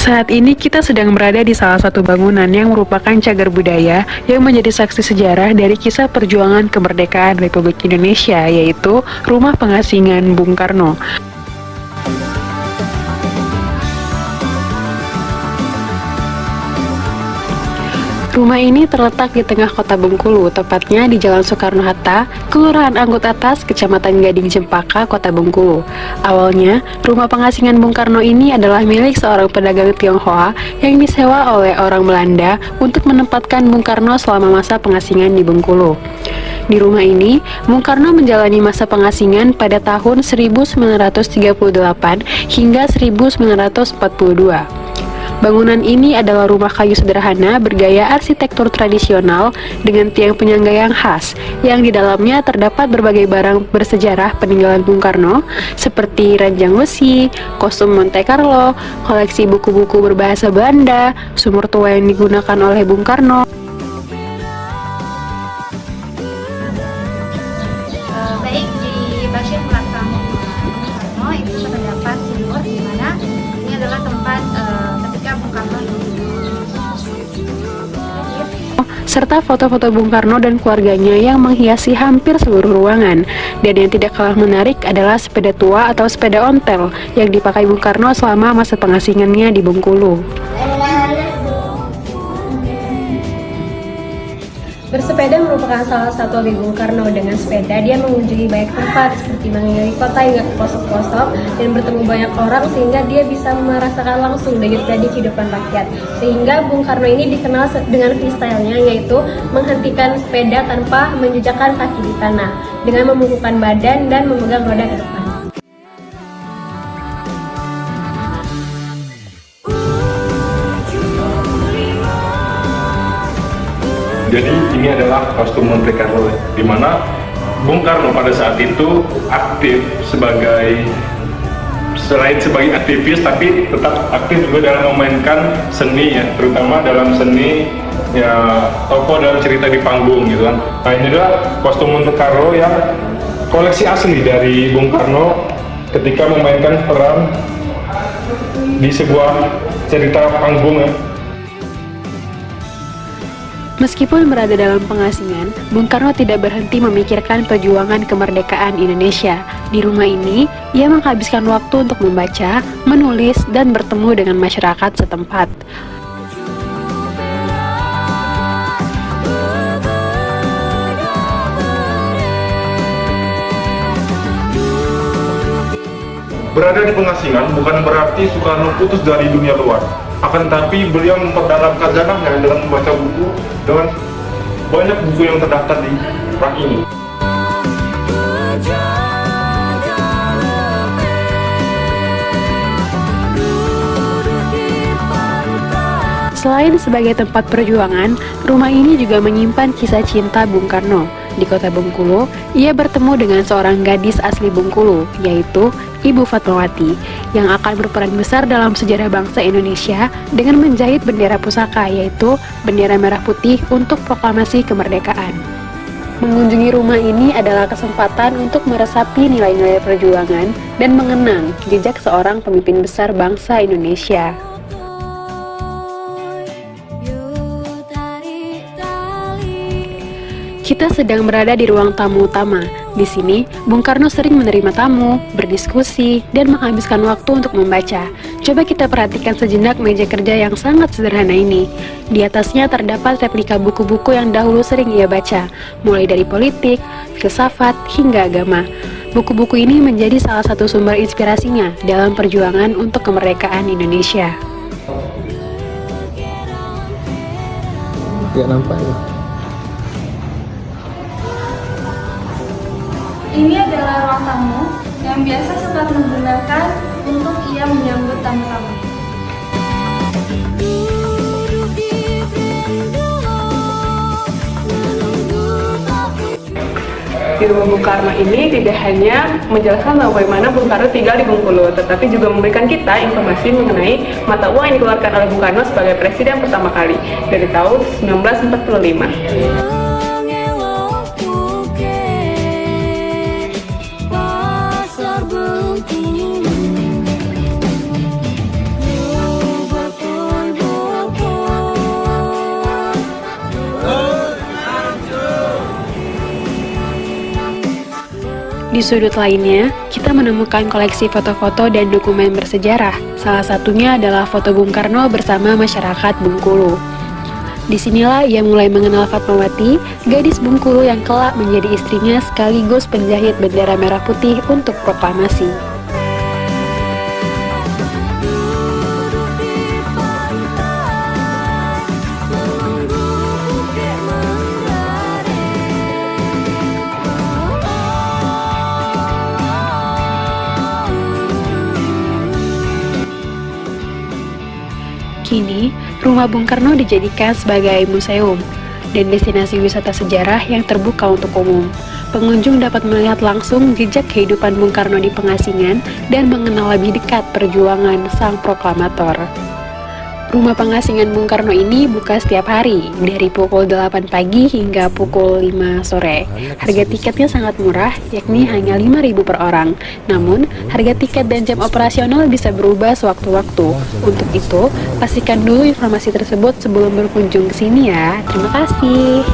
Saat ini kita sedang berada di salah satu bangunan yang merupakan cagar budaya yang menjadi saksi sejarah dari kisah perjuangan kemerdekaan Republik Indonesia, yaitu Rumah Pengasingan Bung Karno. Rumah ini terletak di tengah kota Bengkulu, tepatnya di Jalan Soekarno-Hatta, Kelurahan Anggut Atas, Kecamatan Gading Cempaka, Kota Bengkulu. Awalnya, rumah pengasingan Bung Karno ini adalah milik seorang pedagang Tionghoa yang disewa oleh orang Belanda untuk menempatkan Bung Karno selama masa pengasingan di Bengkulu. Di rumah ini, Bung Karno menjalani masa pengasingan pada tahun 1938 hingga 1942. Bangunan ini adalah rumah kayu sederhana bergaya arsitektur tradisional dengan tiang penyangga yang khas, yang di dalamnya terdapat berbagai barang bersejarah peninggalan Bung Karno, seperti ranjang besi, kostum Monte Carlo, koleksi buku-buku berbahasa Belanda, sumur tua yang digunakan oleh Bung Karno. Baik, di bagian belakang Bung Karno itu terdapat sumur, di mana ini adalah tempat ketika Bung Karno serta foto-foto Bung Karno dan keluarganya yang menghiasi hampir seluruh ruangan. Dan yang tidak kalah menarik adalah sepeda tua atau sepeda ontel yang dipakai Bung Karno selama masa pengasingannya di Bengkulu. Bersepeda merupakan salah satu hobi Bung Karno. Dengan sepeda, dia mengunjungi banyak tempat seperti mengelilingi kota hingga ke pelosok-pelosok dan bertemu banyak orang sehingga dia bisa merasakan langsung denyut-nadi kehidupan rakyat. Sehingga Bung Karno ini dikenal dengan freestyle-nya, yaitu menghentikan sepeda tanpa menjejakkan kaki di tanah dengan membungkukkan badan dan memegang roda ke depan. Jadi ini adalah kostum Monte Carlo, di mana Bung Karno pada saat itu aktif selain sebagai aktivis, tapi tetap aktif juga dalam memainkan seni ya, terutama dalam seni ya, tokoh dalam cerita di panggung gitu kan. Nah, ini adalah kostum Monte Carlo yang koleksi asli dari Bung Karno ketika memainkan peran di sebuah cerita panggung ya. Meskipun berada dalam pengasingan, Bung Karno tidak berhenti memikirkan perjuangan kemerdekaan Indonesia. Di rumah ini, ia menghabiskan waktu untuk membaca, menulis, dan bertemu dengan masyarakat setempat. Berada di pengasingan bukan berarti Soekarno putus dari dunia luar. Akan tetapi beliau memperdalam khazanahnya dengan membaca buku, dengan banyak buku yang terdaftar di rak ini. Selain sebagai tempat perjuangan, rumah ini juga menyimpan kisah cinta Bung Karno. Di kota Bengkulu, ia bertemu dengan seorang gadis asli Bengkulu, yaitu Ibu Fatmawati, yang akan berperan besar dalam sejarah bangsa Indonesia dengan menjahit bendera pusaka, yaitu bendera merah putih untuk proklamasi kemerdekaan. Mengunjungi rumah ini adalah kesempatan untuk meresapi nilai-nilai perjuangan dan mengenang jejak seorang pemimpin besar bangsa Indonesia. Kita sedang berada di ruang tamu utama. Di sini, Bung Karno sering menerima tamu, berdiskusi, dan menghabiskan waktu untuk membaca. Coba kita perhatikan sejenak meja kerja yang sangat sederhana ini. Di atasnya terdapat replika buku-buku yang dahulu sering ia baca, mulai dari politik, filsafat, hingga agama. Buku-buku ini menjadi salah satu sumber inspirasinya dalam perjuangan untuk kemerdekaan Indonesia. Tidak nampak ya? Ini adalah ruang tamu yang biasa Soekarno gunakan untuk ia menyambut tamu-tamu. Di rumah Bung Karno ini tidak hanya menjelaskan bagaimana Bung Karno tinggal di Bengkulu, tetapi juga memberikan kita informasi mengenai mata uang yang dikeluarkan oleh Bung Karno sebagai presiden pertama kali dari tahun 1945. Di sudut lainnya, kita menemukan koleksi foto-foto dan dokumen bersejarah. Salah satunya adalah foto Bung Karno bersama masyarakat Bengkulu. Disinilah ia mulai mengenal Fatmawati, gadis Bengkulu yang kelak menjadi istrinya sekaligus penjahit bendera merah putih untuk proklamasi. Kini, rumah Bung Karno dijadikan sebagai museum dan destinasi wisata sejarah yang terbuka untuk umum. Pengunjung dapat melihat langsung jejak kehidupan Bung Karno di pengasingan dan mengenal lebih dekat perjuangan sang proklamator. Rumah pengasingan Bung Karno ini buka setiap hari, dari pukul 8 pagi hingga pukul 5 sore. Harga tiketnya sangat murah, yakni hanya 5.000 per orang. Namun, harga tiket dan jam operasional bisa berubah sewaktu-waktu. Untuk itu, pastikan dulu informasi tersebut sebelum berkunjung ke sini ya. Terima kasih.